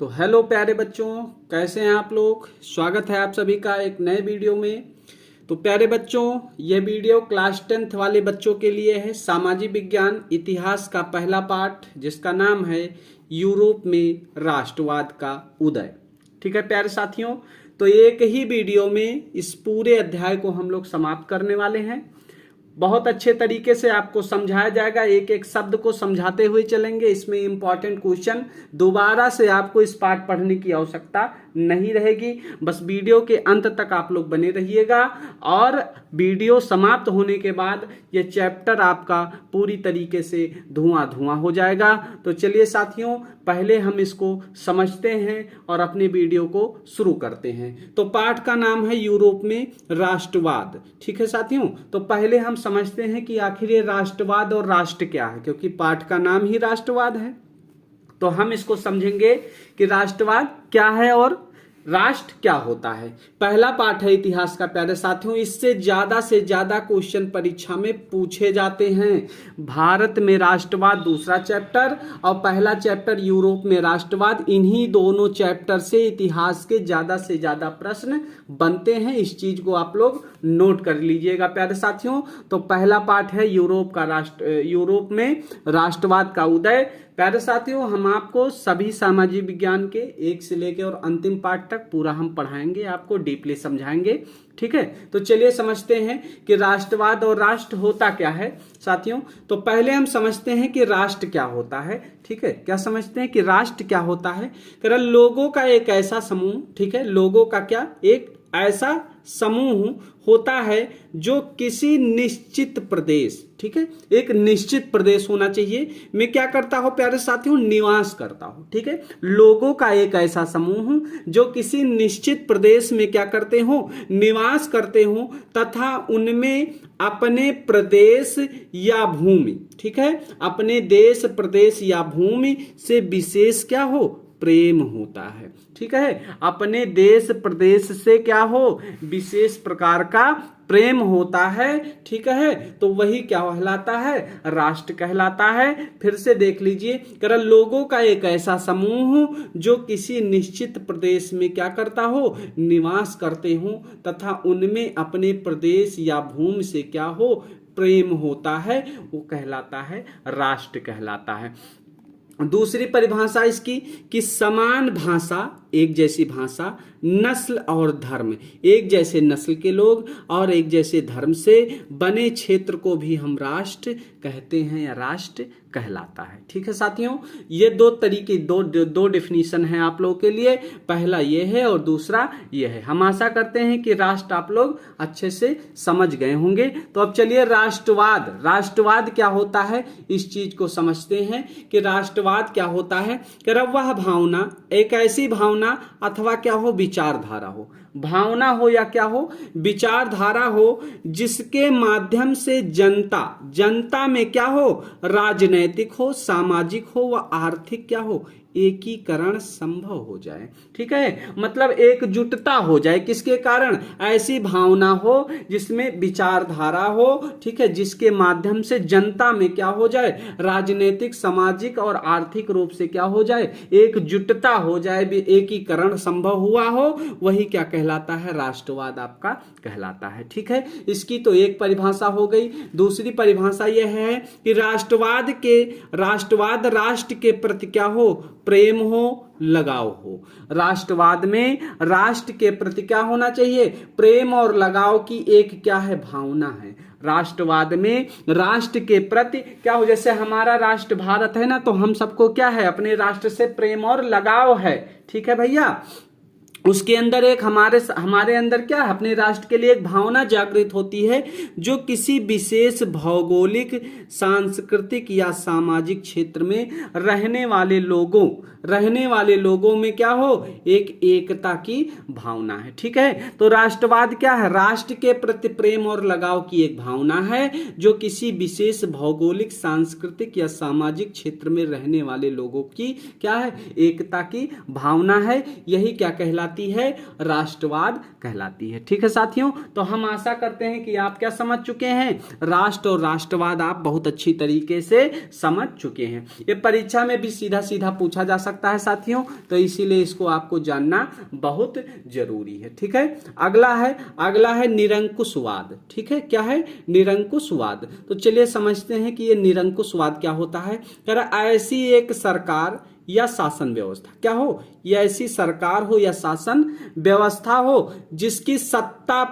तो हेलो प्यारे बच्चों, कैसे हैं आप लोग। स्वागत है आप सभी का एक नए वीडियो में। तो प्यारे बच्चों, ये वीडियो क्लास 10th वाले बच्चों के लिए है। सामाजिक विज्ञान इतिहास का पहला पाठ जिसका नाम है यूरोप में राष्ट्रवाद का उदय। ठीक है प्यारे साथियों, तो एक ही वीडियो में इस पूरे अध्याय को हम लोग समाप्त करने वाले हैं। बहुत अच्छे तरीके से आपको समझाया जाएगा, एक एक शब्द को समझाते हुए चलेंगे। इसमें इंपॉर्टेंट क्वेश्चन दोबारा से आपको इस पाठ पढ़ने की आवश्यकता नहीं रहेगी। बस वीडियो के अंत तक आप लोग बने रहिएगा और वीडियो समाप्त होने के बाद ये चैप्टर आपका पूरी तरीके से धुआं धुआं हो जाएगा। तो चलिए साथियों, पहले हम इसको समझते हैं और अपने वीडियो को शुरू करते हैं। तो पाठ का नाम है यूरोप में राष्ट्रवाद। ठीक है साथियों, तो पहले हम समझते हैं कि आखिर ये राष्ट्रवाद और राष्ट्र क्या है, क्योंकि पाठ का नाम ही राष्ट्रवाद है। तो हम इसको समझेंगे कि राष्ट्रवाद क्या है और राष्ट्र क्या होता है। पहला पाठ है इतिहास का प्यारे साथियों, इससे ज्यादा क्वेश्चन परीक्षा में पूछे जाते हैं। भारत में राष्ट्रवाद दूसरा चैप्टर और पहला चैप्टर यूरोप में राष्ट्रवाद, इन्हीं दोनों चैप्टर से इतिहास के ज्यादा से ज्यादा प्रश्न बनते हैं। इस चीज को आप लोग नोट कर लीजिएगा प्यारे साथियों। तो पहला पाठ है यूरोप में राष्ट्रवाद का उदय। प्यारे साथियों, हम आपको सभी सामाजिक विज्ञान के एक से लेकर और अंतिम पाठ तक पूरा हम पढ़ाएंगे, आपको डीपली समझाएंगे। ठीक है, तो चलिए समझते हैं कि राष्ट्रवाद और राष्ट्र होता क्या है साथियों। तो पहले हम समझते हैं कि राष्ट्र क्या होता है। ठीक है, क्या समझते हैं कि राष्ट्र क्या होता है। केवल लोगों का एक ऐसा समूह, ठीक है, लोगों का क्या एक ऐसा समूह होता है जो किसी निश्चित प्रदेश, ठीक है, एक निश्चित प्रदेश होना चाहिए, मैं क्या करता हूं प्यारे साथियों, निवास करता हूं। ठीक है, लोगों का एक ऐसा समूह जो किसी निश्चित प्रदेश में क्या करते हो, निवास करते हो तथा उनमें अपने प्रदेश या भूमि, ठीक है, अपने देश प्रदेश या भूमि से विशेष क्या हो, प्रेम होता है। ठीक है, अपने देश प्रदेश से क्या हो, विशेष प्रकार का प्रेम होता है। ठीक है, तो वही क्या कहलाता है, राष्ट्र कहलाता है। फिर से देख लीजिए, केवल लोगों का एक ऐसा समूह जो किसी निश्चित प्रदेश में क्या करता हो, निवास करते हो तथा उनमें अपने प्रदेश या भूमि से क्या हो, प्रेम होता है, वो कहलाता है राष्ट्र कहलाता है। दूसरी परिभाषा इसकी कि समान भाषा, एक जैसी भाषा, नस्ल और धर्म, एक जैसे नस्ल के लोग और एक जैसे धर्म से बने क्षेत्र को भी हम राष्ट्र कहते हैं या राष्ट्र कहलाता है। ठीक है साथियों, ये दो तरीके दो डेफिनेशन है आप लोगों के लिए। पहला ये है और दूसरा ये है। हम आशा करते हैं कि राष्ट्र आप लोग अच्छे से समझ गए होंगे। तो अब चलिए राष्ट्रवाद क्या होता है इस चीज को समझते हैं कि राष्ट्रवाद क्या होता है। कि वह भावना, एक ऐसी भावना अथवा क्या हो, विचारधारा हो, भावना हो या क्या हो, विचारधारा हो, जिसके माध्यम से जनता में क्या हो, राजनैतिक हो, सामाजिक हो व आर्थिक क्या हो, एकीकरण संभव हो जाए। ठीक है, मतलब एकजुटता हो जाए, किसके कारण, ऐसी भावना हो जिसमें विचारधारा हो, ठीक है, जिसके माध्यम से जनता में क्या हो जाए, राजनीतिक, सामाजिक और आर्थिक रूप से क्या हो जाए, एकजुटता हो जाए, एकीकरण संभव हुआ हो, वही क्या कहलाता है, राष्ट्रवाद आपका कहलाता है। ठीक है, इसकी तो एक परिभाषा हो गई। दूसरी परिभाषा यह है कि राष्ट्रवाद राष्ट्र के प्रति क्या हो, प्रेम हो, लगाव हो। राष्ट्रवाद में राष्ट्र के प्रति क्या होना चाहिए, प्रेम और लगाव की एक क्या है, भावना है। राष्ट्रवाद में राष्ट्र के प्रति क्या हो, जैसे हमारा राष्ट्र भारत है ना, तो हम सबको क्या है, अपने राष्ट्र से प्रेम और लगाव है। ठीक है भैया, उसके अंदर एक हमारे अंदर क्या है, अपने राष्ट्र के लिए एक भावना जागृत होती है जो किसी विशेष भौगोलिक, सांस्कृतिक या सामाजिक क्षेत्र में रहने वाले लोगों में क्या हो, एक एकता की भावना है। ठीक है, तो राष्ट्रवाद क्या है, राष्ट्र के प्रति प्रेम और लगाव की एक भावना है जो किसी विशेष भौगोलिक, सांस्कृतिक या सामाजिक क्षेत्र में रहने वाले लोगों की क्या है, एकता की भावना है। यही क्या कहलाता कहलाती है? राष्ट्रवाद कहलाती है। ठीक है साथियों, तो हम आशा करते हैं कि आप क्या समझ चुके हैं, राष्ट्र और राष्ट्रवाद आप बहुत अच्छी तरीके से समझ चुके हैं। ये परीक्षा में भी सीधा सीधा पूछा जा सकता है साथियों, तो इसीलिए इसको आपको जानना बहुत जरूरी है। ठीक है, अगला है निरंकुशवाद। ठीक है, क्या है? निरंकुशवाद। तो चलिए समझते हैं कि ये निरंकुशवाद क्या होता है। कह रहा ऐसी एक सरकार या शासन व्यवस्था, क्या हो? ये ऐसी सरकार हो या शासन व्यवस्था हो जिसकी सत्ता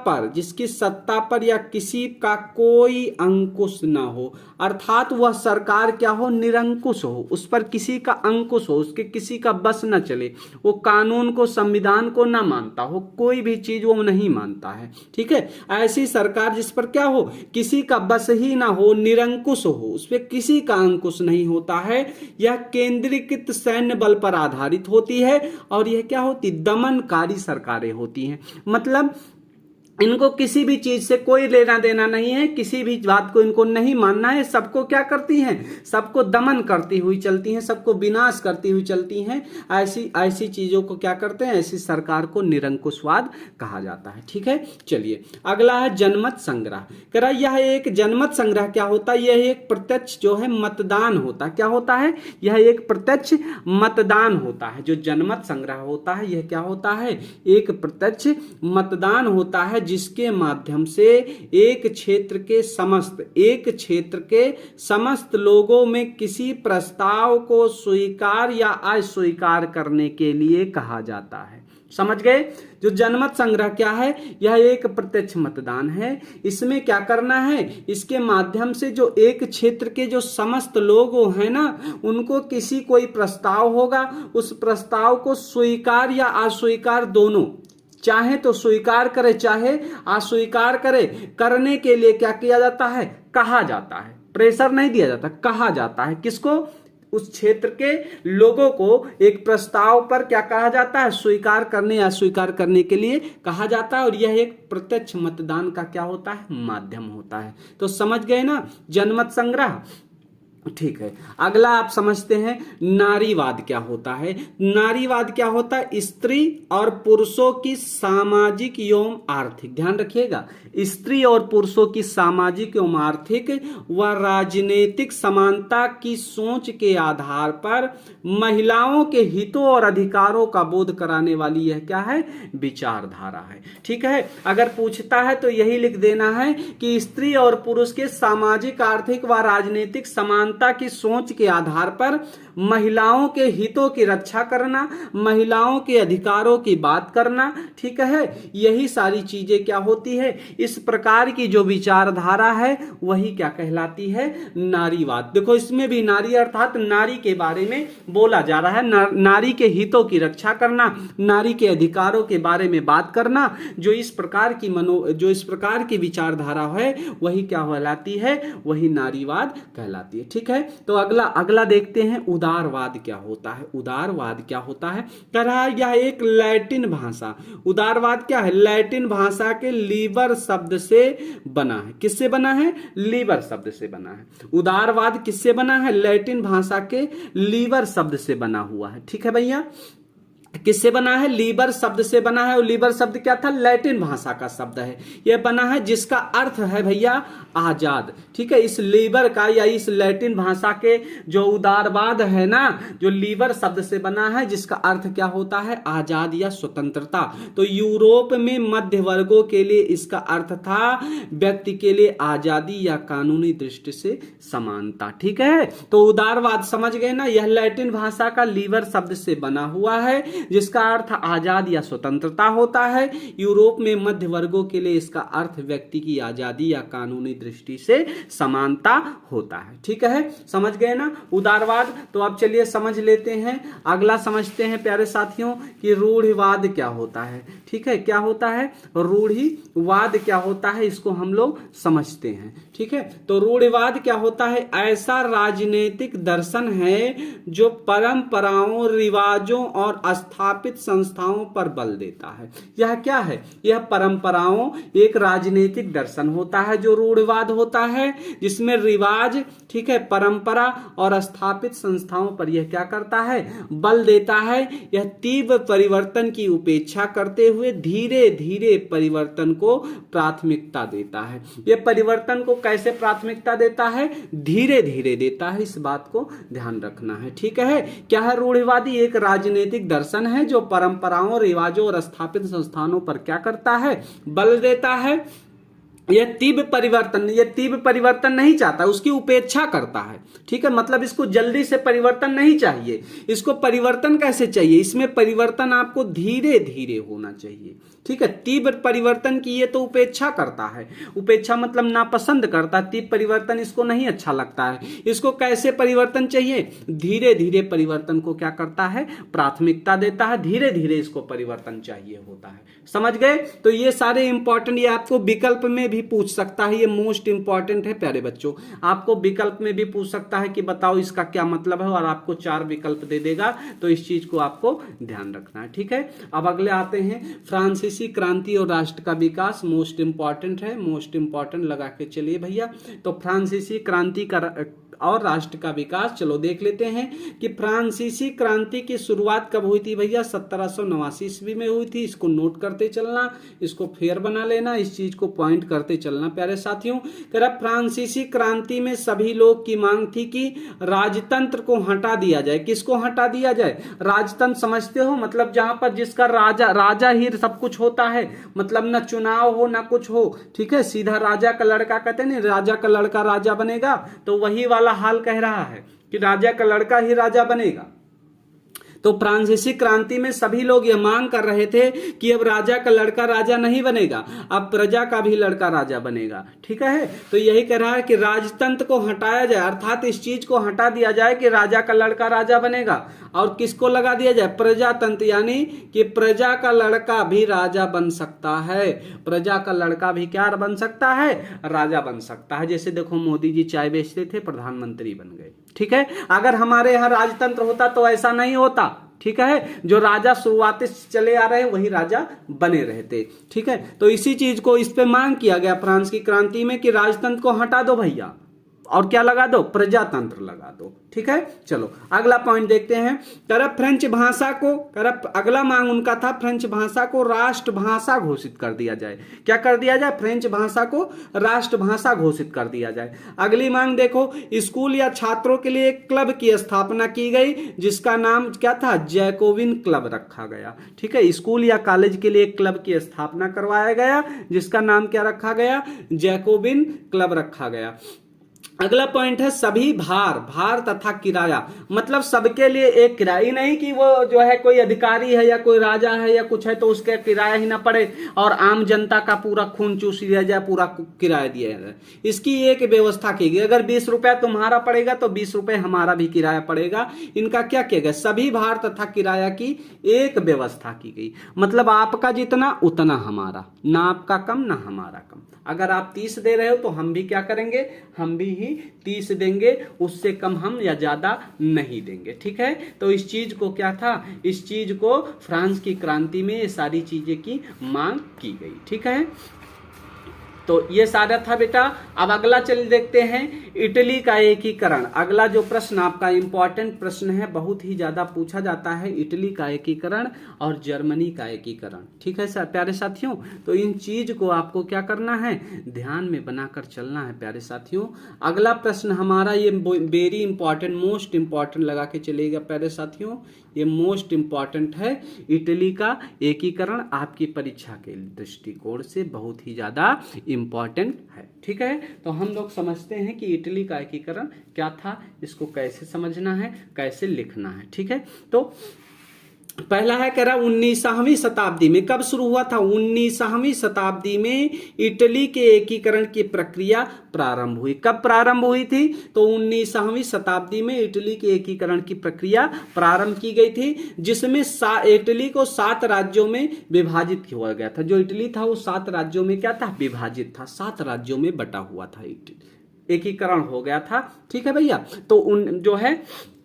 पर या किसी का कोई अंकुश ना हो, अर्थात वह सरकार क्या हो? निरंकुश हो, उस पर किसी का अंकुश हो, उसके किसी का बस न चले, वो कानून को, संविधान को ना मानता हो, कोई भी चीज वो नहीं मानता है। ठीक है, ऐसी सरकार जिस पर क्या हो? किसी का बस ही ना हो, निरंकुश हो, उस पर किसी का अंकुश नहीं होता है। यह केंद्रीकृत सैन्य बल पर आधारित होती है और यह क्या होती? दमनकारी सरकारें होती हैं। मतलब इनको किसी भी चीज से कोई लेना देना नहीं है, किसी भी बात को इनको नहीं मानना है, सबको क्या करती हैं? सबको दमन करती हुई चलती हैं, सबको विनाश करती हुई चलती हैं। ऐसी चीजों को क्या करते हैं? ऐसी सरकार को निरंकुशवाद कहा जाता है। ठीक है, चलिए अगला है जनमत संग्रह। कह रहा यह एक जनमत संग्रह क्या होता है? यह एक प्रत्यक्ष जो है मतदान होता है। क्या होता है? यह एक प्रत्यक्ष मतदान होता है। जो जनमत संग्रह होता है यह क्या होता है? एक प्रत्यक्ष मतदान होता है, जिसके माध्यम से एक क्षेत्र के समस्त लोगों में किसी प्रस्ताव को स्वीकार या अस्वीकार करने के लिए कहा जाता है। समझ गए? जो जनमत संग्रह क्या है? यह एक प्रत्यक्ष मतदान है। इसमें क्या करना है? इसके माध्यम से जो एक क्षेत्र के जो समस्त लोग हैं ना, उनको किसी कोई प्रस्ताव होगा, उस प्रस्ताव को स्वीकार या अस्वीकार दोनों, चाहे तो स्वीकार करे चाहे अस्वीकार करे, करने के लिए क्या किया जाता है? कहा जाता है। प्रेशर नहीं दिया जाता, कहा जाता है। किसको? उस क्षेत्र के लोगों को एक प्रस्ताव पर क्या कहा जाता है? स्वीकार करने या अस्वीकार करने के लिए कहा जाता है। और यह एक प्रत्यक्ष मतदान का क्या होता है? माध्यम होता है। तो समझ गए ना जनमत संग्रह? ठीक है, अगला आप समझते हैं नारीवाद क्या होता है। नारीवाद क्या होता है? स्त्री और पुरुषों की सामाजिक एवं आर्थिक, ध्यान रखिएगा, स्त्री और पुरुषों की सामाजिक एवं आर्थिक व राजनीतिक समानता की सोच के आधार पर महिलाओं के हितों और अधिकारों का बोध कराने वाली यह क्या है? विचारधारा है। ठीक है, अगर पूछता है तो यही लिख देना है कि स्त्री और पुरुष के सामाजिक, आर्थिक व राजनीतिक समानता की सोच के आधार पर महिलाओं के हितों की रक्षा करना, महिलाओं के अधिकारों की बात करना। ठीक है, यही सारी चीजें क्या होती है? इस प्रकार की जो विचारधारा है वही क्या कहलाती है? नारीवाद। देखो इसमें भी नारी अर्थात नारी के बारे में बोला जा रहा है, नारी के हितों की रक्षा करना, नारी के अधिकारों के बारे में बात करना। जो इस प्रकार की विचारधारा है वही क्या कहलाती है? वही नारीवाद कहलाती है। ठीक है, तो अगला देखते हैं उदारवाद क्या होता है। उदारवाद क्या होता है? कह रहा है यह एक लैटिन भाषा, उदारवाद क्या है? लैटिन भाषा के लीबर शब्द से बना है। किससे बना है? लीबर शब्द से बना है। उदारवाद किससे बना है? लैटिन भाषा के लीबर शब्द से बना हुआ है। ठीक है भैया, किससे बना है? लीबर शब्द से बना है। और लीबर शब्द क्या था? लैटिन भाषा का शब्द है। यह बना है जिसका अर्थ है भैया आजाद। ठीक है, इस लीबर का या इस लैटिन भाषा के जो उदारवाद है ना, जो लीबर शब्द से बना है, जिसका अर्थ क्या होता है? आजाद या स्वतंत्रता। तो यूरोप में मध्य वर्गों के लिए इसका अर्थ था व्यक्ति के लिए आजादी या कानूनी दृष्टि से समानता। ठीक है, तो उदारवाद समझ गए ना, यह लैटिन भाषा का लीबर शब्द से बना हुआ है, जिसका अर्थ आजाद या स्वतंत्रता होता है। यूरोप में मध्य वर्गों के लिए इसका अर्थ व्यक्ति की आजादी या कानूनी दृष्टि से समानता होता है। ठीक है, समझ गए ना उदारवाद। तो अब चलिए समझ लेते हैं, अगला समझते हैं प्यारे साथियों कि रूढ़िवाद क्या होता है। ठीक है, क्या होता है? रूढ़िवाद क्या होता है, इसको हम लोग समझते हैं। ठीक है, तो रूढ़िवाद क्या होता है? ऐसा राजनीतिक दर्शन है जो परंपराओं, रिवाजों और स्थापित संस्थाओं पर बल देता है। यह क्या है? यह परंपराओं एक राजनीतिक दर्शन होता है जो रूढ़िवाद होता है, जिसमें रिवाज, ठीक है, परंपरा और स्थापित संस्थाओं पर यह क्या करता है? बल देता है। यह तीव्र परिवर्तन की उपेक्षा करते हुए धीरे धीरे परिवर्तन को प्राथमिकता देता है। यह परिवर्तन को कैसे प्राथमिकता देता है? धीरे धीरे देता है। इस बात को ध्यान रखना है, ठीक है। क्या है? रूढ़िवादी एक राजनीतिक दर्शन है जो परंपराओं, रिवाजों और स्थापित संस्थानों पर क्या करता है? बल देता है। यह तीव्र परिवर्तन नहीं चाहता, उसकी उपेक्षा करता है, ठीक है। मतलब इसको जल्दी से परिवर्तन नहीं चाहिए, इसको परिवर्तन कैसे चाहिए? इसमें परिवर्तन आपको धीरे धीरे होना चाहिए, ठीक है। तीव्र परिवर्तन की ये तो उपेक्षा करता है, उपेक्षा मतलब नापसंद करता, तीव्र परिवर्तन इसको नहीं अच्छा लगता है। इसको कैसे परिवर्तन चाहिए? धीरे धीरे परिवर्तन को क्या करता है? प्राथमिकता देता है। धीरे धीरे इसको परिवर्तन चाहिए होता है। समझ गए? तो ये सारे इंपॉर्टेंट, ये आपको विकल्प में भी पूछ सकता है, ये मोस्ट इंपॉर्टेंट है प्यारे बच्चों। आपको विकल्प में भी पूछ सकता है कि बताओ इसका क्या मतलब है, और आपको 4 विकल्प दे देगा। तो इस चीज को आपको ध्यान रखना है, ठीक है। अब अगले आते हैं, फ्रांसीसी क्रांति और राष्ट्र का विकास। मोस्ट इंपॉर्टेंट है, मोस्ट इंपॉर्टेंट लगा के चलिए भैया। तो फ्रांसीसी क्रांति का और राष्ट्र का विकास, चलो देख लेते हैं कि फ्रांसीसी क्रांति की शुरुआत कब हुई थी भैया? 1789 ईस्वी में हुई थी। इसको नोट करते चलना, इसको फेयर बना लेना, इस चीज को पॉइंट करते चलना प्यारे साथियों। फ्रांसीसी क्रांति में सभी लोग की मांग थी कि राजतंत्र को हटा दिया जाए। किसको हटा दिया जाए? राजतंत्र समझते हो? मतलब जहां पर जिसका राजा ही सब कुछ होता है, मतलब ना चुनाव हो ना कुछ हो, ठीक है। सीधा राजा का लड़का, कहते हैं ना, राजा का लड़का राजा बनेगा, तो वही वाला हाल कह रहा है कि राजा का लड़का ही राजा बनेगा। तो फ्रांसीसी क्रांति में सभी लोग यह मांग कर रहे थे कि अब राजा का लड़का राजा नहीं बनेगा, अब प्रजा का भी लड़का राजा बनेगा, ठीक है। तो यही कह रहा है कि राजतंत्र को हटाया जाए, अर्थात इस चीज को हटा दिया जाए कि राजा का लड़का राजा बनेगा, और किसको लगा दिया जाए? प्रजातंत्र, यानी कि प्रजा का लड़का भी राजा बन सकता है। प्रजा का लड़का भी क्या बन सकता है? राजा बन सकता है। जैसे देखो मोदी जी चाय बेचते थे, प्रधानमंत्री बन गए, ठीक है। अगर हमारे यहाँ राजतंत्र होता तो ऐसा नहीं होता, ठीक है। जो राजा शुरुआत से चले आ रहे वही राजा बने रहते, ठीक है। तो इसी चीज को इस पे मांग किया गया फ्रांस की क्रांति में कि राजतंत्र को हटा दो भैया, और क्या लगा दो? प्रजातंत्र लगा दो, ठीक है। चलो अगला पॉइंट देखते हैं। फ्रेंच भाषा को, अगला मांग उनका था फ्रेंच भाषा को राष्ट्रभाषा घोषित कर दिया जाए। क्या कर दिया जाए? फ्रेंच भाषा को राष्ट्रभाषा घोषित कर दिया जाए। अगली मांग देखो, स्कूल या छात्रों के लिए एक क्लब की स्थापना की गई, जिसका नाम क्या था? जैकोबिन क्लब रखा गया, ठीक है। स्कूल या कॉलेज के लिए एक क्लब की स्थापना करवाया गया, जिसका नाम क्या रखा गया? जैकोबिन क्लब रखा गया। अगला पॉइंट है सभी भार तथा किराया, मतलब सबके लिए एक किराया, नहीं कि वो जो है कोई अधिकारी है या कोई राजा है या कुछ है तो उसका किराया ही ना पड़े और आम जनता का पूरा खून चूस लिया जाए, पूरा किराया दिया जाए। इसकी एक व्यवस्था की गई, अगर 20 रुपया तुम्हारा पड़ेगा तो 20 रुपए हमारा भी किराया पड़ेगा। इनका क्या किया गया? सभी भार तथा किराया की एक व्यवस्था की गई, मतलब आपका जितना उतना हमारा, ना आपका कम ना हमारा कम। अगर आप 30 दे रहे हो तो हम भी क्या करेंगे? हम भी ही 30 देंगे, उससे कम हम या ज्यादा नहीं देंगे, ठीक है। तो इस चीज को क्या था? इस चीज को फ्रांस की क्रांति में ये सारी चीजें की मांग की गई, ठीक है। तो ये सारा था बेटा। अब अगला चल देखते हैं, इटली का एकीकरण। अगला जो प्रश्न आपका इंपॉर्टेंट प्रश्न है, बहुत ही ज्यादा पूछा जाता है, इटली का एकीकरण और जर्मनी का एकीकरण, ठीक है सर प्यारे साथियों। तो इन चीज को आपको क्या करना है? ध्यान में बनाकर चलना है प्यारे साथियों। अगला प्रश्न हमारा ये वेरी इंपॉर्टेंट, मोस्ट इंपॉर्टेंट लगा के चलेगा प्यारे साथियों, ये मोस्ट इंपॉर्टेंट है। इटली का एकीकरण आपकी परीक्षा के दृष्टिकोण से बहुत ही ज्यादा इंपॉर्टेंट है, ठीक है। तो हम लोग समझते हैं कि इटली का एकीकरण क्या था, इसको कैसे समझना है, कैसे लिखना है, ठीक है। तो पहला है कह रहा 19वीं शताब्दी में। कब शुरू हुआ था? 19वीं शताब्दी में इटली के एकीकरण की प्रक्रिया प्रारंभ हुई। कब प्रारंभ हुई थी? तो 19वीं शताब्दी में इटली के एकीकरण की प्रक्रिया प्रारंभ की गई थी, जिसमें इटली को 7 राज्यों में विभाजित किया गया था। जो इटली था वो 7 राज्यों में क्या था? विभाजित था, 7 राज्यों में बटा हुआ था, एकीकरण हो गया था, ठीक है भैया। तो जो है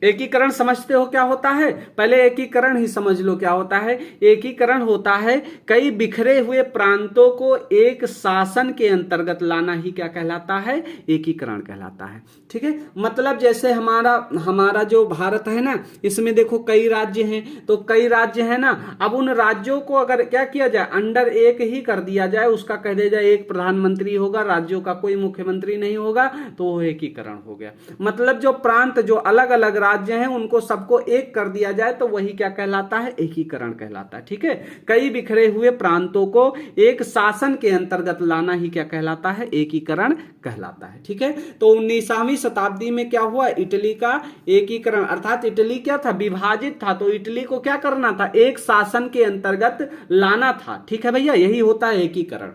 एकीकरण समझते हो क्या होता है? पहले एकीकरण ही समझ लो क्या होता है। एकीकरण होता है कई बिखरे हुए प्रांतों को एक शासन के अंतर्गत लाना ही क्या कहलाता है? एकीकरण कहलाता है। ठीक है, मतलब जैसे हमारा जो भारत है ना, इसमें देखो कई राज्य हैं, तो कई राज्य है ना, अब उन राज्यों को अगर क्या किया जाए, अंडर एक ही कर दिया जाए, उसका कह दिया जाए एक प्रधानमंत्री होगा, राज्यों का कोई मुख्यमंत्री नहीं होगा, तो वो एकीकरण हो गया। मतलब जो प्रांत, जो अलग अलग राज्य हैं, उनको सबको एक कर दिया जाए तो वही क्या कहलाता है? एकीकरण कहलाता है। ठीक है, कई बिखरे हुए प्रांतों को एक शासन के अंतर्गत लाना ही क्या कहलाता है? एकीकरण कहलाता है। ठीक है, तो 19वीं शताब्दी में क्या हुआ? इटली का एकीकरण, अर्थात इटली क्या था? विभाजित था, तो इटली को क्या करना था? एक शासन के अंतर्गत लाना था। ठीक है भैया, यही होता है एकीकरण।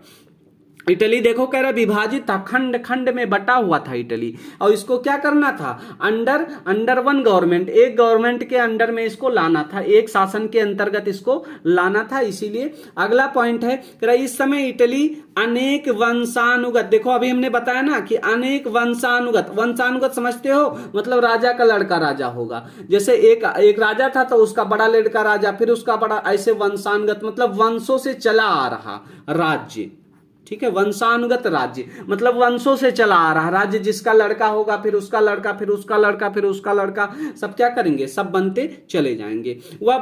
इटली देखो कह रहा विभाजित था, खंड खंड में बटा हुआ था इटली, और इसको क्या करना था? अंडर वन गवर्नमेंट, एक गवर्नमेंट के अंडर में इसको लाना था, एक शासन के अंतर्गत इसको लाना था। इसीलिए अगला पॉइंट है कह रहा इस समय इटली अनेक वंशानुगत, देखो अभी हमने बताया ना कि अनेक वंशानुगत, वंशानुगत समझते हो? मतलब राजा का लड़का राजा होगा, जैसे एक राजा था तो उसका बड़ा लड़का राजा, फिर उसका बड़ा, ऐसे वंशानुगत मतलब वंशों से चला आ रहा राज्य। ठीक है, वंशानुगत राज्य मतलब वंशों से चला आ रहा राज्य, जिसका लड़का होगा फिर उसका लड़का, फिर उसका लड़का, फिर उसका लड़का, सब क्या करेंगे? सब बनते चले जाएंगे। वह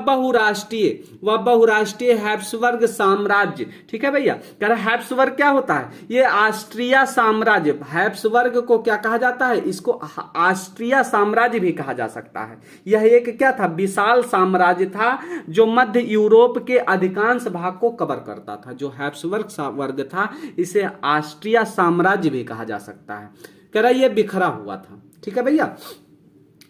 बहुराष्ट्रीय हैब्सबर्ग साम्राज्य। ठीक है भैया, कह रहा हैब्सबर्ग क्या होता है? ये ऑस्ट्रिया साम्राज्य। हैब्सबर्ग को क्या कहा जाता है? इसको ऑस्ट्रिया साम्राज्य भी कहा जा सकता है। यह एक क्या था? विशाल साम्राज्य था जो मध्य यूरोप के अधिकांश भाग को कवर करता था। जो हैब्सबर्ग वर्ग था इसे ऑस्ट्रिया साम्राज्य भी कहा जा सकता है। कह रहा ये बिखरा हुआ था। ठीक है भैया,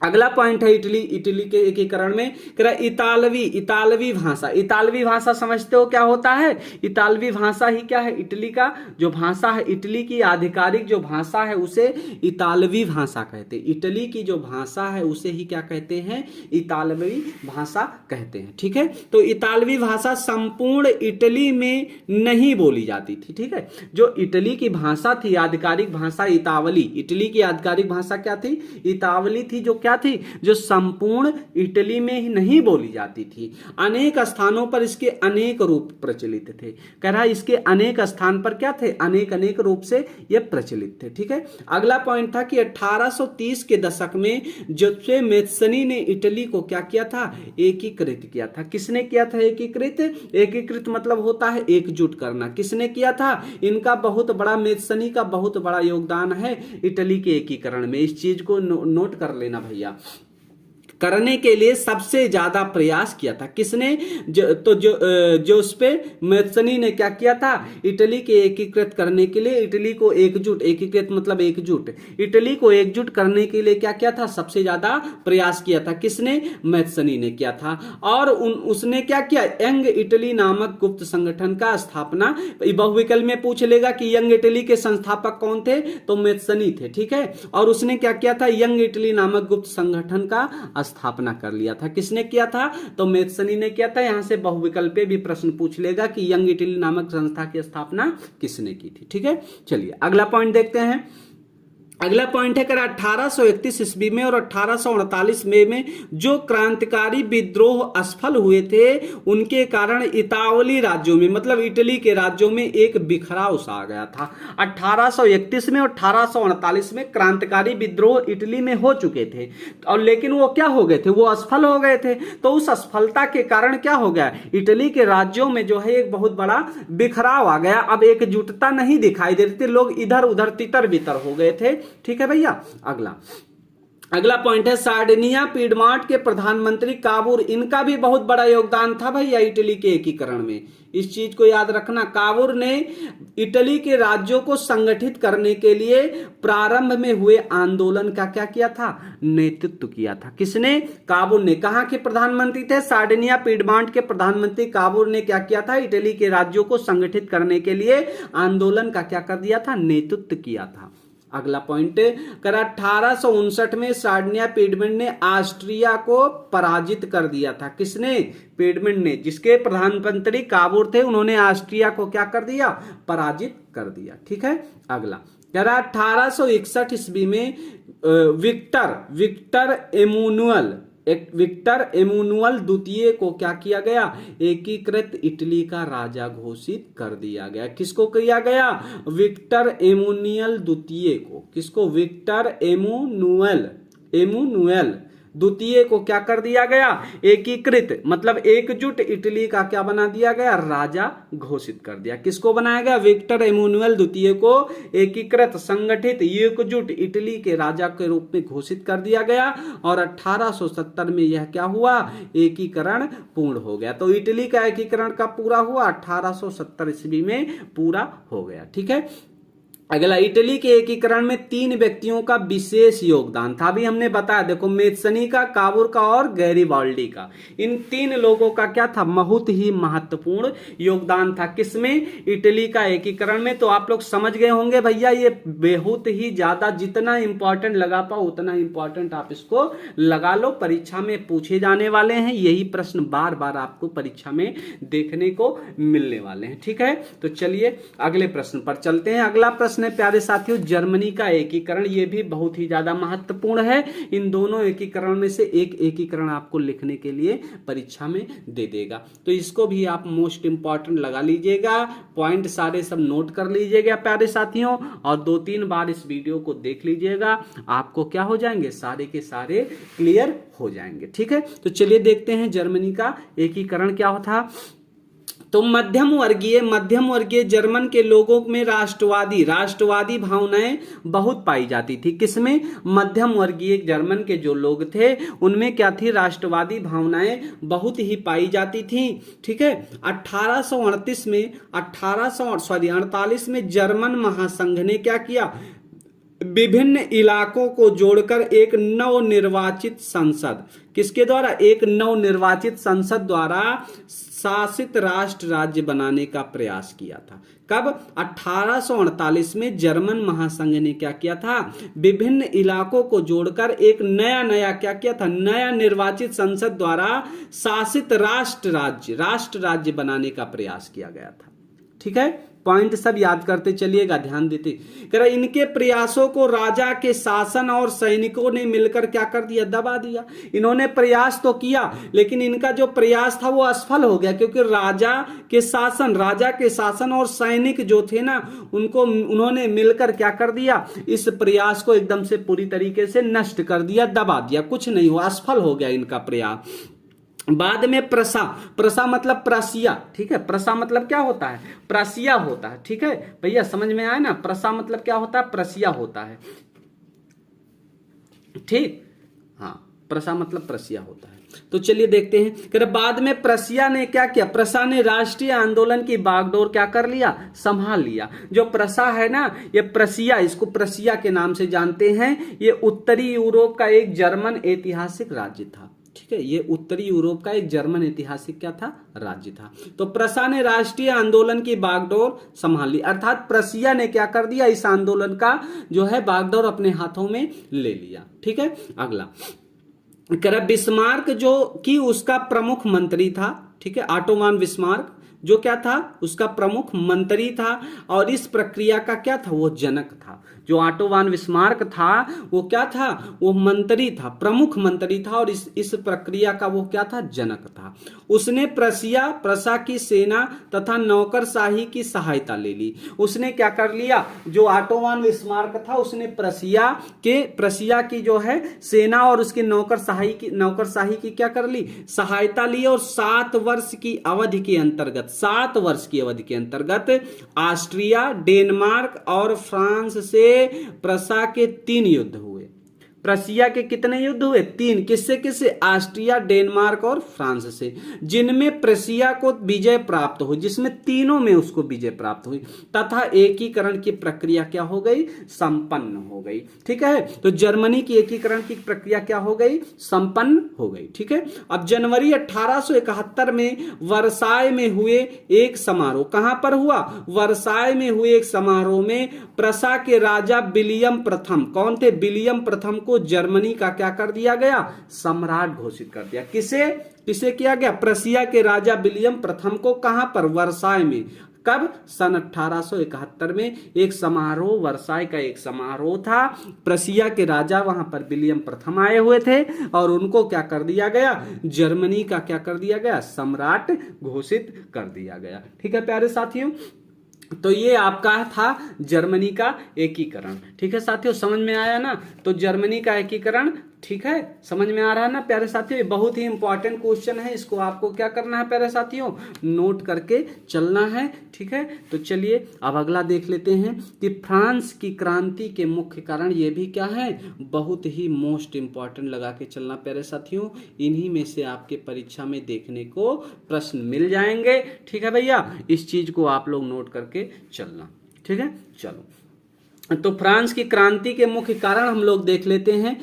अगला पॉइंट है इटली के एकीकरण में कह रहा इतालवी भाषा। इतालवी भाषा समझते हो क्या होता है? इतालवी भाषा ही क्या है? इटली का जो भाषा है, इटली की आधिकारिक जो भाषा है उसे इतालवी भाषा कहते हैं। इटली की जो भाषा है उसे ही क्या कहते हैं? इतालवी भाषा कहते हैं। ठीक है, तो इतालवी भाषा संपूर्ण इटली में नहीं बोली जाती थी। ठीक है, जो इटली की भाषा थी, आधिकारिक भाषा इतावली, इटली की आधिकारिक भाषा क्या थी? इतावली थी, जो क्या थी? जो संपूर्ण इटली में ही नहीं बोली जाती थी। अनेक स्थानों पर इसके अनेक रूप प्रचलित थे। कह रहा इसके अनेक स्थान पर क्या थे? अनेक रूप से ये प्रचलित थे। ठीक है, अगला पॉइंट था कि 1830 के दशक में जोसेफ मेत्सनी ने इटली को क्या किया था? एकीकृत किया था। किसने किया था एकीकृत? एकीकृत मतलब होता है एकजुट करना। किसने किया था? इनका बहुत बड़ा, मेत्सनी का बहुत बड़ा योगदान है इटली के एकीकरण में। इस चीज को नोट कर लेना भैया। करने के लिए सबसे ज्यादा प्रयास किया था किसने? जोसेफ मेत्सनी ने क्या किया था? इटली के एकीकृत करने के लिए, इटली को एकजुट, एकीकृत मतलब एकजुट, इटली को एकजुट करने के लिए क्या किया था? सबसे ज्यादा प्रयास किया था। किसने? मेत्सनी ने किया था। और उसने क्या किया? यंग इटली नामक गुप्त संगठन का स्थापना, बहुविकल्प में पूछ लेगा कि यंग इटली के संस्थापक कौन थे? तो मेत्सनी थे। ठीक है, और उसने क्या किया था? यंग इटली नामक गुप्त संगठन का स्थापना कर लिया था। किसने किया था? तो मेत्सनी ने किया था। यहां से बहुविकल्प पे भी प्रश्न पूछ लेगा कि यंग इटली नामक संस्था की स्थापना किसने की थी। ठीक है, चलिए अगला पॉइंट देखते हैं। अगला पॉइंट है कि 1831 ईस्वी में और 1848 में जो क्रांतिकारी विद्रोह असफल हुए थे, उनके कारण इतावली राज्यों में, मतलब इटली के राज्यों में एक बिखराव सा आ गया था। 1831 में और 1848 में क्रांतिकारी विद्रोह इटली में हो चुके थे, और लेकिन वो क्या हो गए थे? वो असफल हो गए थे। तो उस असफलता के कारण क्या हो गया? इटली के राज्यों में जो है एक बहुत बड़ा बिखराव आ गया। अब एकजुटता नहीं दिखाई दे रही थी, लोग इधर उधर तितर बितर हो गए थे। ठीक है भैया, अगला पॉइंट है सार्डिनिया पीडमांट के प्रधानमंत्री काबूर, इनका भी बहुत बड़ा योगदान था भैया इटली के एकीकरण में। इस चीज को याद रखना, काबूर ने इटली के राज्यों को संगठित करने के लिए प्रारंभ में हुए आंदोलन का क्या किया था? नेतृत्व किया था। किसने? काबूर ने। कहां के प्रधानमंत्री थे? सार्डिनिया पीडमांट के प्रधानमंत्री काबूर ने क्या किया था? इटली के राज्यों को संगठित करने के लिए आंदोलन का क्या कर दिया था? नेतृत्व किया था। अगला पॉइंट कर 1859 में सार्डिनिया पीडमेंट ने ऑस्ट्रिया को पराजित कर दिया था। किसने? पीडमेंट ने, जिसके प्रधानमंत्री काबूर थे, उन्होंने ऑस्ट्रिया को क्या कर दिया? पराजित कर दिया। ठीक है, अगला कह रहा 1861 ईस्वी में विक्टर एमुनुअल द्वितीय को क्या किया गया, एकीकृत इटली का राजा घोषित कर दिया गया। किसको किया गया, विक्टर एमुनुअल द्वितीय को। किसको, विक्टर एमुनुअल द्वितीय को क्या कर दिया गया, एकीकृत मतलब एकजुट इटली का क्या बना दिया गया, राजा घोषित कर दिया। किसको बनाया गया, विक्टर एमुनुअल द्वितीय को एकीकृत संगठित एकजुट इटली के राजा के रूप में घोषित कर दिया गया। और 1870 में यह क्या हुआ, एकीकरण पूर्ण हो गया। तो इटली का एकीकरण कब पूरा हुआ, 1870 ईस्वी में पूरा हो गया। ठीक है। अगला, इटली के एकीकरण में 3 व्यक्तियों का विशेष योगदान था। अभी हमने बताया, देखो मेत्सनी का, काबुर का और गैरीबाल्डी का। इन 3 लोगों का क्या था, बहुत ही महत्वपूर्ण योगदान था। किसमें, इटली का एकीकरण में। तो आप लोग समझ गए होंगे भैया, ये बहुत ही ज्यादा, जितना इंपॉर्टेंट लगा पाओ उतना इंपॉर्टेंट आप इसको लगा लो। परीक्षा में पूछे जाने वाले हैं, यही प्रश्न बार बार आपको परीक्षा में देखने को मिलने वाले हैं। ठीक है, तो चलिए अगले प्रश्न पर चलते हैं। अगला प्रश्न है प्यारे साथियों, जर्मनी का एकीकरण। ये भी बहुत ही ज्यादा महत्वपूर्ण है। इन दोनों एकीकरण में से एक एकीकरण आपको लिखने के लिए परीक्षा में दे देगा, तो इसको भी आप मोस्ट इंपॉर्टेंट लगा लीजिएगा। पॉइंट सारे सब नोट कर लीजिएगा प्यारे साथियों, और 2-3 बार इस वीडियो को देख लीजिएगा। आपको क्या हो जाएंगे, सारे के सारे क्लियर हो जाएंगे। ठीक है, तो चलिए देखते हैं जर्मनी का एकीकरण क्या था। तो मध्यम वर्गीय जर्मन के लोगों में राष्ट्रवादी भावनाएं बहुत पाई जाती थी। किसमें, मध्यम वर्गीय जर्मन के जो लोग थे उनमें क्या थी, राष्ट्रवादी भावनाएं बहुत ही पाई जाती थी। ठीक है, 1848 में जर्मन महासंघ ने क्या किया, विभिन्न इलाकों को जोड़कर एक नवनिर्वाचित संसद, किसके द्वारा, एक नवनिर्वाचित संसद द्वारा शासित राष्ट्र राज्य बनाने का प्रयास किया था। कब, 1848 में जर्मन महासंघ ने क्या किया था, विभिन्न इलाकों को जोड़कर एक नया क्या किया था, नया निर्वाचित संसद द्वारा शासित राष्ट्र राज्य बनाने का प्रयास किया गया था। ठीक है, पॉइंट सब याद करते चलिएगा, ध्यान देते। इनके प्रयासों को राजा के शासन और सैनिकों ने मिलकर क्या कर दिया, दबा दिया। इन्होंने प्रयास तो किया, लेकिन इनका जो प्रयास था वो असफल हो गया, क्योंकि राजा के शासन और सैनिक जो थे ना, उन्होंने मिलकर क्या कर दिया, इस प्रयास को एकदम से पूरी तरीके से नष्ट कर दिया, दबा दिया। कुछ नहीं हुआ, असफल हो गया इनका प्रयास। बाद में प्रसा मतलब प्रसिया। ठीक है, प्रसा मतलब क्या होता है, प्रसिया होता है। ठीक है भैया, समझ में आया ना, प्रसा मतलब क्या होता है, प्रसिया होता है। ठीक, हाँ, प्रसा मतलब प्रसिया होता है। तो चलिए देखते हैं। बाद में प्रसिया ने क्या किया, प्रसा ने राष्ट्रीय आंदोलन की बागडोर क्या कर लिया, संभाल लिया। जो प्रसा है ना, ये प्रसिया, इसको प्रसिया के नाम से जानते हैं। ये उत्तरी यूरोप का एक जर्मन ऐतिहासिक राज्य था। ठीक है, ये उत्तरी यूरोप का एक जर्मन ऐतिहासिक क्या था, राज्य था। तो प्रसा ने राष्ट्रीय आंदोलन की बागडोर संभाल ली, अर्थात प्रसिया ने क्या कर दिया, इस आंदोलन का जो है बागडोर अपने हाथों में ले लिया। ठीक है, अगला, बिस्मार्क जो कि उसका प्रमुख मंत्री था। ठीक है, ऑटोमान बिस्मार्क जो क्या था, उसका प्रमुख मंत्री था, और इस प्रक्रिया का क्या था, वो जनक था। जो ऑटो वान बिस्मार्क था वो क्या था, वो मंत्री था, प्रमुख मंत्री था, और इस प्रक्रिया का वो क्या था, जनक था। उसने प्रसा की सेना तथा नौकरशाही की सहायता ले ली। उसने क्या कर लिया, जो ऑटो वान बिस्मार्क था उसने प्रसिया की जो है सेना और उसकी नौकरशाही की क्या कर ली, सहायता ली। और 7 वर्ष की अवधि के अंतर्गत ऑस्ट्रिया, डेनमार्क और फ्रांस से प्रसा के 3 युद्ध हुए। प्रसिया के कितने युद्ध हुए, 3। किससे, ऑस्ट्रिया, डेनमार्क और फ्रांस से, जिनमें प्रसिया को विजय प्राप्त हुई, जिसमें तीनों में उसको विजय प्राप्त हुई, तथा एकीकरण की प्रक्रिया क्या हो गई, संपन्न हो गई। ठीक है, तो जर्मनी की एकीकरण की प्रक्रिया क्या हो गई, संपन्न हो गई। ठीक है, अब जनवरी 1871 में वर्साय में हुए एक समारोह, कहां पर हुआ, वर्साय में हुए एक समारोह में प्रसा के राजा विलियम प्रथम, कौन थे, विलियम प्रथम को जर्मनी का क्या कर दिया गया, सम्राट घोषित कर दिया। किसे किया गया, प्रसिया के राजा विलियम प्रथम को, कहां पर, वर्साय में। कब? सन 1871 में एक समारोह, वर्साई का एक समारोह था। प्रशिया के राजा वहां पर विलियम प्रथम आए हुए थे और उनको क्या कर दिया गया? जर्मनी का क्या कर दिया गया? सम्राट घोषित कर दिया गया। ठीक है प्यारे साथियों, तो ये आपका था जर्मनी का एकीकरण। ठीक है साथियों, समझ में आया ना? तो जर्मनी का एकीकरण, ठीक है, समझ में आ रहा है ना प्यारे साथियों? ये बहुत ही इंपॉर्टेंट क्वेश्चन है, इसको आपको क्या करना है प्यारे साथियों? नोट करके चलना है। ठीक है, तो चलिए अब अगला देख लेते हैं कि फ्रांस की क्रांति के मुख्य कारण। ये भी क्या है? बहुत ही मोस्ट इंपॉर्टेंट लगा के चलना प्यारे साथियों, इन्हीं में से आपके परीक्षा में देखने को प्रश्न मिल जाएंगे। ठीक है भैया, इस चीज को आप लोग नोट करके चलना। ठीक है, चलो तो फ्रांस की क्रांति के मुख्य कारण हम लोग देख लेते हैं।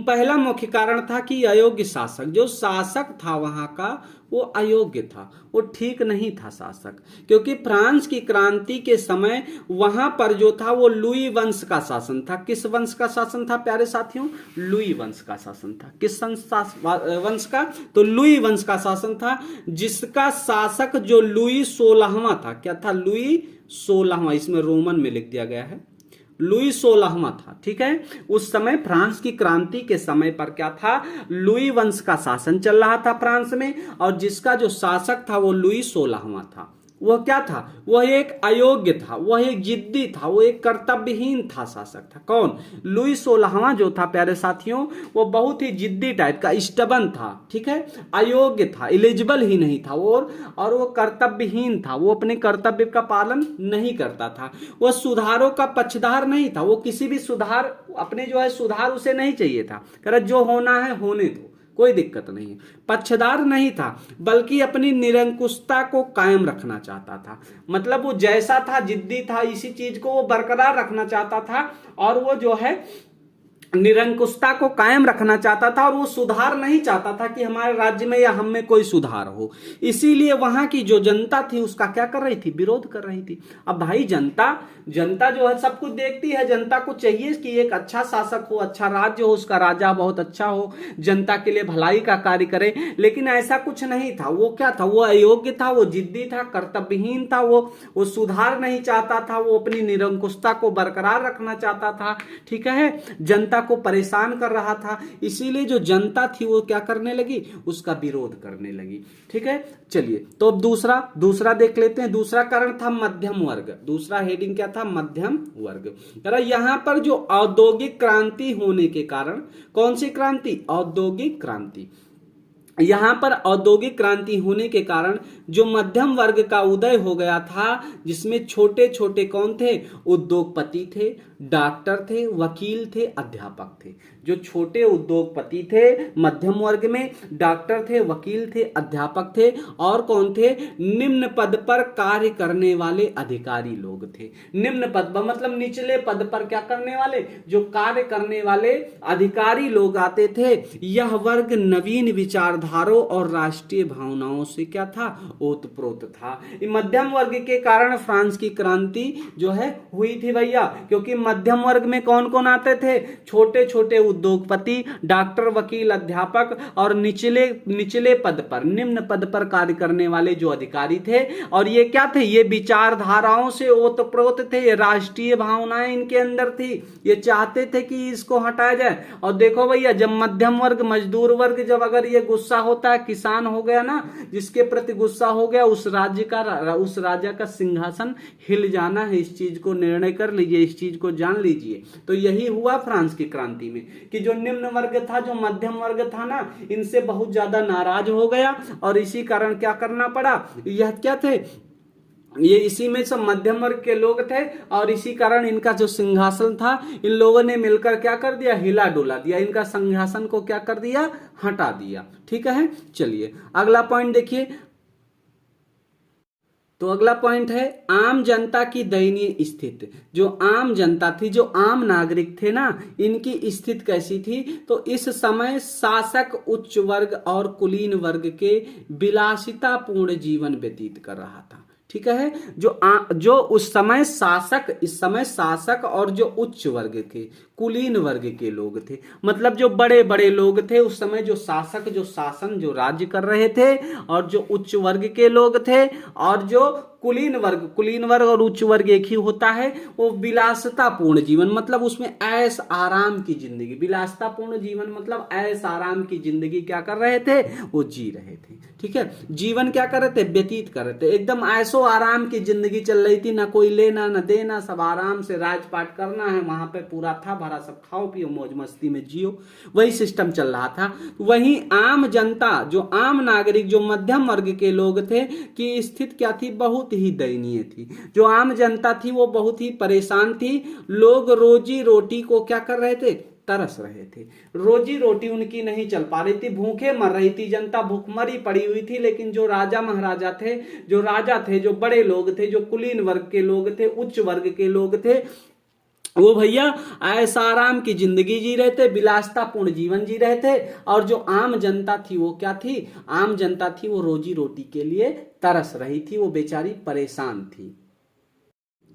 पहला मुख्य कारण था कि अयोग्य शासक, जो शासक था वहां का वो अयोग्य था, वो ठीक नहीं था शासक, क्योंकि फ्रांस की क्रांति के समय वहां पर जो था वो लुई वंश का शासन था। किस वंश का शासन था प्यारे साथियों? लुई वंश का शासन था। किस वंश का? तो लुई वंश का शासन था, जिसका शासक जो लुई 16वां था। क्या था? लुई 16वां, इसमें रोमन में लिख दिया गया है, लुई 16वां था। ठीक है, उस समय फ्रांस की क्रांति के समय पर क्या था? लुई वंश का शासन चल रहा था फ्रांस में, और जिसका जो शासक था वो लुई 16वां था। वह क्या था? वह एक अयोग्य था, वह एक जिद्दी था, वो एक कर्तव्यहीन था शासक था। कौन? लुई 16वां जो था प्यारे साथियों, वो बहुत ही जिद्दी टाइप का, स्टबन था। ठीक है, अयोग्य था, एलिजिबल ही नहीं था और वो कर्तव्यहीन था, वो अपने कर्तव्य का पालन नहीं करता था। वह सुधारों का पक्षधर नहीं था, वो किसी भी सुधार, अपने जो है सुधार उसे नहीं चाहिए था। कह रहा जो होना है होने दो, कोई दिक्कत नहीं है। पक्षधर नहीं था, बल्कि अपनी निरंकुशता को कायम रखना चाहता था। मतलब वो जैसा था, जिद्दी था, इसी चीज को वो बरकरार रखना चाहता था, और वो जो है निरंकुशता को कायम रखना चाहता था, और वो सुधार नहीं चाहता था कि हमारे राज्य में या हम में कोई सुधार हो। इसीलिए वहां की जो जनता थी उसका क्या कर रही थी? विरोध कर रही थी। अब भाई जनता जो है सब कुछ देखती है, जनता को चाहिए कि एक अच्छा शासक हो, अच्छा राज्य हो, उसका राजा बहुत अच्छा हो, जनता के लिए भलाई का कार्य करे। लेकिन ऐसा कुछ नहीं था। वो क्या था? वो अयोग्य था, वो जिद्दी था, कर्तव्यहीन था, वो सुधार नहीं चाहता था, वो अपनी निरंकुशता को बरकरार रखना चाहता था। ठीक है, जनता को परेशान कर रहा था। इसीलिए जो जनता थी वो क्या करने लगी? उसका विरोध करने लगी। ठीक है, चलिए तो अब दूसरा देख लेते हैं। दूसरा कारण था मध्यम वर्ग। दूसरा हेडिंग क्या था? मध्यम वर्ग। यहां पर जो औद्योगिक क्रांति होने के कारण, कौन सी क्रांति? औद्योगिक क्रांति। यहां पर औद्योगिक क्रांति होने के कारण जो मध्यम वर्ग का उदय हो गया था, जिसमें छोटे छोटे कौन थे? उद्योगपति थे, डॉक्टर थे, वकील थे, अध्यापक थे। जो छोटे उद्योगपति थे मध्यम वर्ग में, डॉक्टर थे, वकील थे, अध्यापक थे, और कौन थे? निम्न पद पर कार्य करने वाले अधिकारी लोग थे। निम्न पद पर मतलब निचले पद पर क्या करने वाले? जो कार्य करने वाले अधिकारी लोग आते थे। यह वर्ग नवीन विचारधाराओं और राष्ट्रीय भावनाओं से क्या था? ओतप्रोत था। मध्यम वर्ग के कारण फ्रांस की क्रांति जो है हुई थी भैया, क्योंकि मध्यम वर्ग में कौन कौन आते थे? छोटे छोटे उद्योगपति, डॉक्टर, वकील, अध्यापक, और निचले पद पर, निम्न पद पर कार्य करने वाले जो अधिकारी थे। और ये क्या थे? ये विचारधाराओं से ओतप्रोत थे, ये राष्ट्रीय भावनाएं इनके अंदर थी, ये चाहते थे कि इसको हटाया जाए। और देखो भैया, जब मध्यम वर्ग, मजदूर वर्ग, जब अगर ये गुस्सा होता है, किसान हो गया ना, जिसके प्रति गुस्सा हो गया, उस राजा का सिंहासन हिल जाना है। इस चीज को निर्णय कर लीजिए, इस चीज को जान लीजिए। तो यही हुआ फ्रांस की क्रांति में कि जो निम्न वर्ग था, जो मध्यम वर्ग था ना, इनसे बहुत ज्यादा नाराज हो गया, और इसी कारण क्या करना पड़ा? यह क्या थे? ये इसी में सब मध्यम वर्ग के लोग थे, और इसी कारण इनका जो सिंहासन था, इन लोगों ने मिलकर क्या कर दिया? हिला डोला दिया, इनका सिंहासन को क्या कर दिया? हटा दिया। ठीक है, चलिए अगला पॉइंट देखिए। तो अगला पॉइंट है आम जनता की दयनीय स्थिति। जो आम जनता थी, जो आम नागरिक थे ना, इनकी स्थिति कैसी थी? तो इस समय शासक उच्च वर्ग और कुलीन वर्ग के विलासितापूर्ण जीवन व्यतीत कर रहा था। ठीक है, जो उस समय शासक, इस समय शासक और जो उच्च वर्ग थे, कुलीन वर्ग के लोग थे, मतलब जो बड़े बड़े लोग थे उस समय, जो शासक, जो शासन, जो राज्य कर रहे थे, और जो उच्च वर्ग के लोग थे, और जो कुलीन वर्ग और उच्च वर्ग एक ही होता है। वो विलासितापूर्ण जीवन मतलब उसमें ऐश आराम की जिंदगी, विलासितापूर्ण जीवन मतलब ऐश आराम की जिंदगी क्या कर रहे थे, वो जी रहे थे। ठीक है, जीवन क्या कर रहे थे, व्यतीत कर रहे थे। एकदम ऐशो आराम की जिंदगी चल रही थी, ना कोई लेना ना देना, सब आराम से राजपाट करना है, वहां पे पूरा था भरा, सब खाओ पियो मौज मस्ती में जियो, वही सिस्टम चल रहा था। वहीं आम जनता, जो आम नागरिक, जो मध्यम वर्ग के लोग थे, की स्थिति क्या थी, बहुत ही दयनीय थी। जो आम जनता थी वो बहुत ही परेशान थी। लोग रोजी रोटी को क्या कर रहे थे, तरस रहे थे। रोजी रोटी उनकी नहीं चल पा रही थी, भूखे मर रही थी, जनता भूखमरी पड़ी हुई थी। लेकिन जो राजा महाराजा थे, जो राजा थे, जो बड़े लोग थे, जो कुलीन वर्ग के लोग थे, उच्च वर्ग के लोग थे, वो भैया ऐसा आराम की जिंदगी जी रहे थे, विलासितापूर्ण जीवन जी रहे थे। और जो आम जनता थी वो क्या थी, आम जनता थी वो रोजी रोटी के लिए तरस रही थी, वो बेचारी परेशान थी।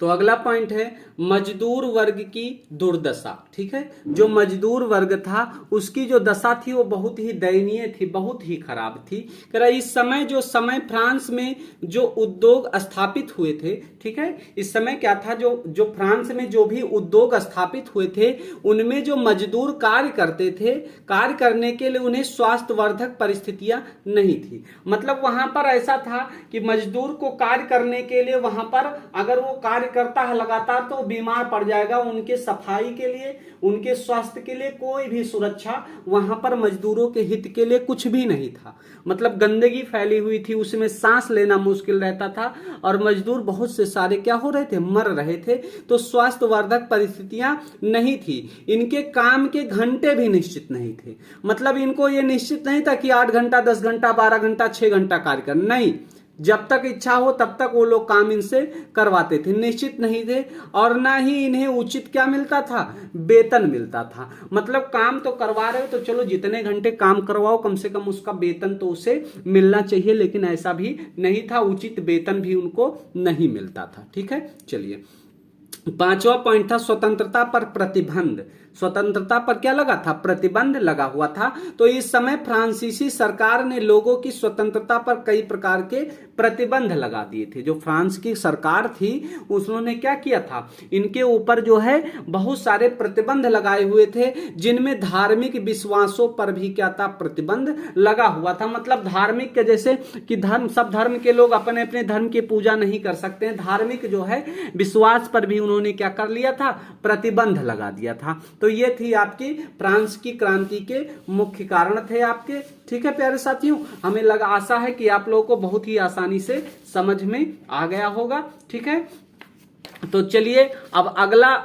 तो अगला पॉइंट है मजदूर वर्ग की दुर्दशा। ठीक है, जो मजदूर वर्ग था उसकी जो दशा थी वो बहुत ही दयनीय थी, बहुत ही खराब थी। कह रहा इस समय फ्रांस में जो उद्योग स्थापित हुए थे, ठीक है, इस समय क्या था, जो फ्रांस में जो भी उद्योग स्थापित हुए थे उनमें जो मजदूर कार्य करते थे, कार्य करने के लिए उन्हें स्वास्थ्यवर्धक परिस्थितियां नहीं थी। मतलब वहां पर ऐसा था कि मजदूर को कार्य करने के लिए वहां पर अगर वो कार्य करता है लगातार तो बीमार पड़ जाएगा। उनके सफाई के लिए, उनके स्वास्थ्य के लिए कोई भी सुरक्षा वहां पर मजदूरों के हित के लिए कुछ भी नहीं था। मतलब गंदगी फैली हुई थी, उसमें सांस लेना मुश्किल रहता था और मजदूर बहुत से सारे क्या हो रहे थे, मर रहे थे। तो स्वास्थ्यवर्धक परिस्थितियां नहीं थी। इनके काम के घंटे भी निश्चित नहीं थे। मतलब इनको यह निश्चित नहीं था कि 8 घंटा 10 घंटा 12 घंटा 6 घंटा कार्य करना, नहीं, जब तक इच्छा हो तब तक वो लोग काम इनसे करवाते थे, निश्चित नहीं थे। और ना ही इन्हें उचित क्या मिलता था, वेतन मिलता था। मतलब काम तो करवा रहे हो तो चलो जितने घंटे काम करवाओ कम से कम उसका वेतन तो उसे मिलना चाहिए, लेकिन ऐसा भी नहीं था, उचित वेतन भी उनको नहीं मिलता था। ठीक है, चलिए 5वां पॉइंट था स्वतंत्रता पर प्रतिबंध। स्वतंत्रता पर क्या लगा था, प्रतिबंध लगा हुआ था। तो इस समय फ्रांसीसी सरकार ने लोगों की स्वतंत्रता पर कई प्रकार के प्रतिबंध लगा दिए थे। जो फ्रांस की सरकार थी उन्होंने क्या किया था, इनके ऊपर जो है बहुत सारे प्रतिबंध लगाए हुए थे, जिनमें धार्मिक विश्वासों पर भी क्या था, प्रतिबंध लगा हुआ था। मतलब धार्मिक के जैसे कि सब धर्म के लोग अपने अपने धर्म की पूजा नहीं कर सकते हैं, धार्मिक जो है विश्वास पर भी उन्होंने क्या कर लिया था, प्रतिबंध लगा दिया था। तो ये थी आपकी फ्रांस की क्रांति के मुख्य कारण थे आपके। ठीक है प्यारे साथियों, हमें लगा, आशा है कि आप लोगों को बहुत ही आसानी से समझ में आ गया होगा। ठीक है, तो चलिए अब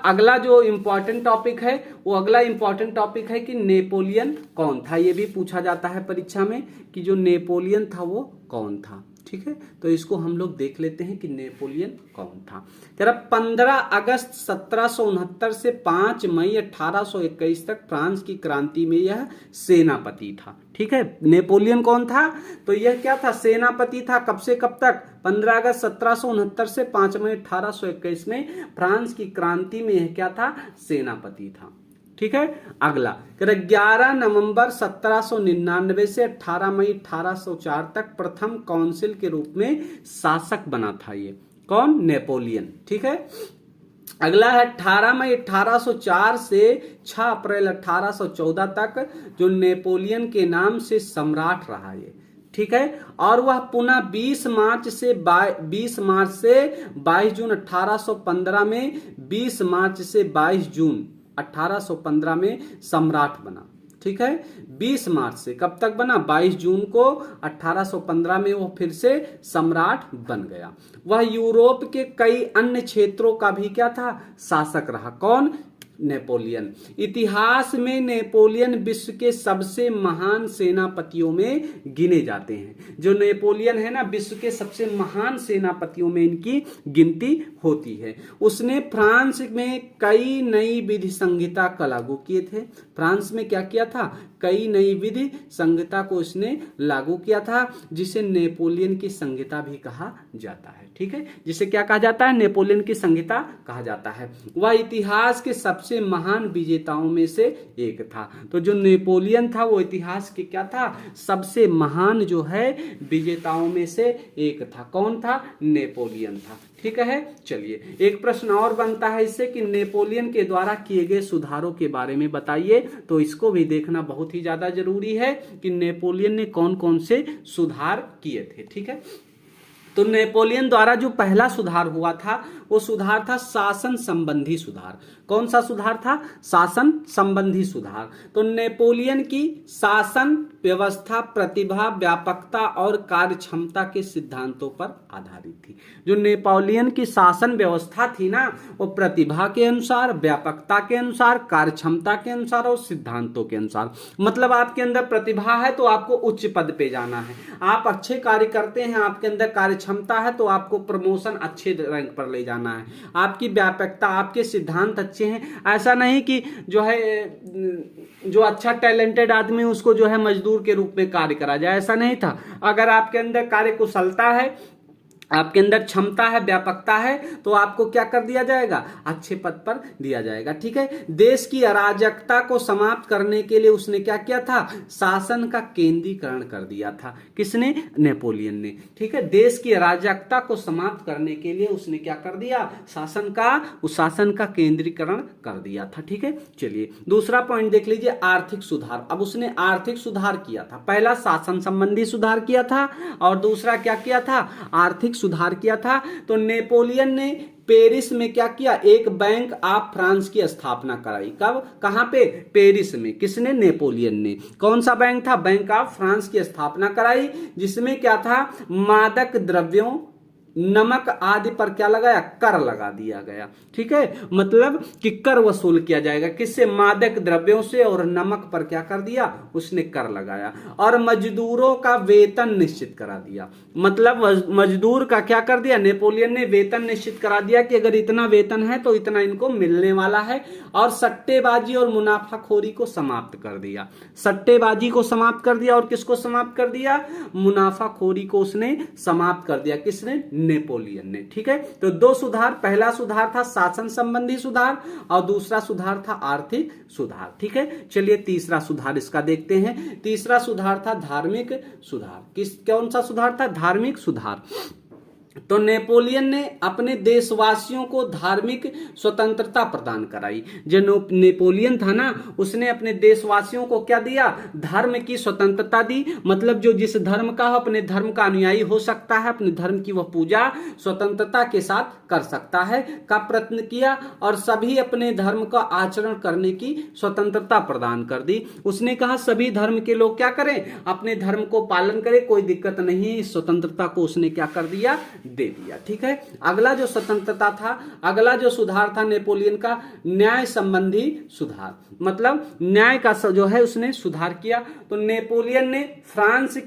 अगला जो इंपॉर्टेंट टॉपिक है, वो अगला इंपॉर्टेंट टॉपिक है कि नेपोलियन कौन था। ये भी पूछा जाता है परीक्षा में कि जो नेपोलियन था वो कौन था। ठीक है, तो इसको हम लोग देख लेते हैं कि नेपोलियन कौन था। तेरा 15 अगस्त 1769 से 5 मई 1821 तक फ्रांस की क्रांति में यह सेनापति था। ठीक है, नेपोलियन कौन था, तो यह क्या था, सेनापति था। कब से कब तक, 15 अगस्त 1769 से 5 मई 1821 में फ्रांस की क्रांति में यह क्या था, सेनापति था। ठीक है, अगला 11 नवंबर 1799 से 18 मई 1804 तक प्रथम काउंसिल के रूप में शासक बना था। ये कौन, नेपोलियन। ठीक है, अगला है 18 मई 1804 से 6 अप्रैल 1814 तक जो नेपोलियन के नाम से सम्राट रहा ये। ठीक है, और वह पुनः 20 मार्च से 22 जून 1815 में, 20 मार्च से 22 जून 1815 में सम्राट बना। ठीक है, 20 मार्च से कब तक बना, 22 जून को 1815 में वो फिर से सम्राट बन गया। वह यूरोप के कई अन्य क्षेत्रों का भी क्या था, शासक रहा। कौन, नेपोलियन। इतिहास में नेपोलियन विश्व के सबसे महान सेनापतियों में गिने जाते हैं। जो नेपोलियन है ना, विश्व के सबसे महान सेनापतियों में इनकी गिनती होती है। उसने फ्रांस में कई नई विधि संहिता का लागू किए थे। फ्रांस में क्या किया था, कई नई विधि संहिता को उसने लागू किया था, जिसे नेपोलियन की संहिता भी कहा जाता है। ठीक है, जिसे क्या कहा जाता है, नेपोलियन की संहिता कहा जाता है। वह इतिहास के सबसे सबसे महान विजेताओं में से एक था। तो जो नेपोलियन था वो इतिहास के क्या था, सबसे महान जो है विजेताओं में से एक था। कौन था, नेपोलियन था। ठीक है, चलिए एक प्रश्न और बनता है इससे कि नेपोलियन के द्वारा किए गए सुधारों के बारे में बताइए। तो इसको भी देखना बहुत ही ज्यादा जरूरी है कि नेपोलियन ने कौन कौन से सुधार किए थे। ठीक है, तो नेपोलियन द्वारा जो पहला सुधार हुआ था वो सुधार था शासन संबंधी सुधार। कौन सा सुधार था, शासन संबंधी सुधार। तो नेपोलियन की शासन व्यवस्था प्रतिभा, व्यापकता और कार्यक्षमता के सिद्धांतों पर आधारित थी। जो नेपोलियन की शासन व्यवस्था थी ना, वो प्रतिभा के अनुसार, व्यापकता के अनुसार, कार्यक्षमता के अनुसार और सिद्धांतों के अनुसार। मतलब आपके अंदर प्रतिभा है तो आपको उच्च पद पे जाना है, आप अच्छे कार्य करते हैं, आपके अंदर कार्यक्षमता है तो आपको प्रमोशन अच्छे रैंक पर ले जाना है, आपकी व्यापकता, आपके सिद्धांत अच्छे हैं। ऐसा नहीं कि जो है जो अच्छा टैलेंटेड आदमी उसको जो है मजदूर के रूप में कार्य करा जाए, ऐसा नहीं था। अगर आपके अंदर कार्य कुशलता है, आपके अंदर क्षमता है, व्यापकता है, तो आपको क्या कर दिया जाएगा, अच्छे पद पर दिया जाएगा। ठीक है, देश की अराजकता को समाप्त करने के लिए उसने क्या किया था, शासन का केंद्रीकरण कर दिया था। किसने, नेपोलियन ने। ठीक है, देश की अराजकता को समाप्त करने के लिए उसने क्या कर दिया, शासन का केंद्रीकरण कर दिया था। ठीक है, चलिए दूसरा पॉइंट देख लीजिए, आर्थिक सुधार। अब उसने आर्थिक सुधार किया था, पहला शासन संबंधी सुधार किया था और दूसरा क्या किया था, आर्थिक सुधार किया था। तो नेपोलियन ने पेरिस में क्या किया, एक बैंक ऑफ फ्रांस की स्थापना कराई। कब, कहां पे, पेरिस में। किसने, नेपोलियन ने। कौन सा बैंक था, बैंक ऑफ फ्रांस की स्थापना कराई, जिसमें क्या था, मादक द्रव्यों, नमक आदि पर क्या लगाया, कर लगा दिया गया। ठीक है, मतलब कि कर वसूल किया जाएगा। किससे, मादक द्रव्यों से, और नमक पर क्या कर दिया, उसने कर लगाया। और मजदूरों का वेतन निश्चित करा दिया। मतलब मजदूर का क्या कर दिया, नेपोलियन ने वेतन निश्चित करा दिया कि अगर इतना वेतन है तो इतना इनको मिलने वाला है। और सट्टेबाजी और मुनाफाखोरी को समाप्त कर दिया। सट्टेबाजी को समाप्त कर दिया और किसको समाप्त कर दिया, मुनाफाखोरी को उसने समाप्त कर दिया। किसने, नेपोलियन ने। ठीक है, तो दो सुधार, पहला सुधार था शासन संबंधी सुधार और दूसरा सुधार था आर्थिक सुधार। ठीक है, चलिए तीसरा सुधार इसका देखते हैं। तीसरा सुधार था धार्मिक सुधार। कौन सा सुधार था, धार्मिक सुधार। तो नेपोलियन ने अपने देशवासियों को धार्मिक स्वतंत्रता प्रदान कराई। जो नेपोलियन था ना, उसने अपने देशवासियों को क्या दिया, धर्म की स्वतंत्रता दी। मतलब जो जिस धर्म का हो, अपने धर्म का अनुयायी हो सकता है, अपने धर्म की वह पूजा स्वतंत्रता के साथ कर सकता है का प्रयत्न किया। और सभी अपने धर्म का आचरण करने की स्वतंत्रता प्रदान कर दी। उसने कहा सभी धर्म के लोग क्या करें, अपने धर्म को पालन करें, कोई दिक्कत नहीं है। इस स्वतंत्रता को उसने क्या कर दिया, दे दिया। ठीक है, अगला जो स्वतंत्रता था, अगला जो सुधार था नेपोलियन का, न्याय संबंधी सुधार। मतलब न्याय का जो है उसने सुधार किया। तो नेपोलियन ने फ्रांस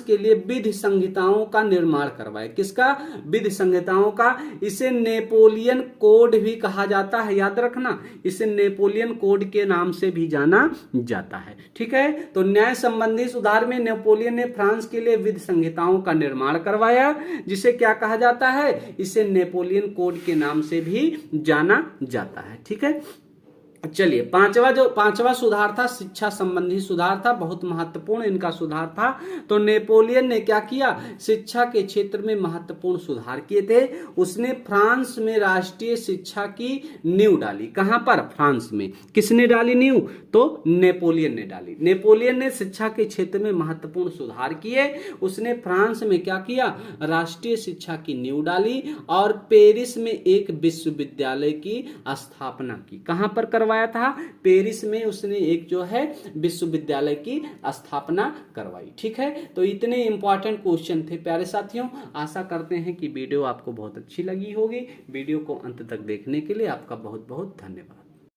के लिए विधि संहिताओं का निर्माण करवाया। किसका, विधि संहिताओं का। इसे नेपोलियन कोड भी कहा जाता है, याद रखना, इसे नेपोलियन कोड के नाम से भी जाना जाता है। ठीक है, तो न्याय संबंधी सुधार में नेपोलियन ने फ्रांस के लिए विधि संहिताओं का निर्माण करवाया, जिसे क्या कहा जाता है, इसे नेपोलियन कोड के नाम से भी जाना जाता है। ठीक है, चलिए पांचवा सुधार था शिक्षा संबंधी सुधार था। बहुत महत्वपूर्ण इनका सुधार था। तो नेपोलियन ने क्या किया, शिक्षा के क्षेत्र में महत्वपूर्ण सुधार किए थे। उसने फ्रांस में राष्ट्रीय शिक्षा की नींव डाली। कहां पर, फ्रांस में। किसने डाली नींव, तो नेपोलियन ने डाली। नेपोलियन ने शिक्षा के क्षेत्र में महत्वपूर्ण सुधार किए। उसने फ्रांस में क्या किया, राष्ट्रीय शिक्षा की नींव डाली और पेरिस में एक विश्वविद्यालय की स्थापना की। कहां पर करवाया था, पेरिस में उसने एक जो है विश्वविद्यालय की स्थापना करवाई। ठीक है, तो इतने इंपॉर्टेंट क्वेश्चन थे प्यारे साथियों। आशा करते हैं कि वीडियो आपको बहुत अच्छी लगी होगी। वीडियो को अंत तक देखने के लिए आपका बहुत बहुत धन्यवाद।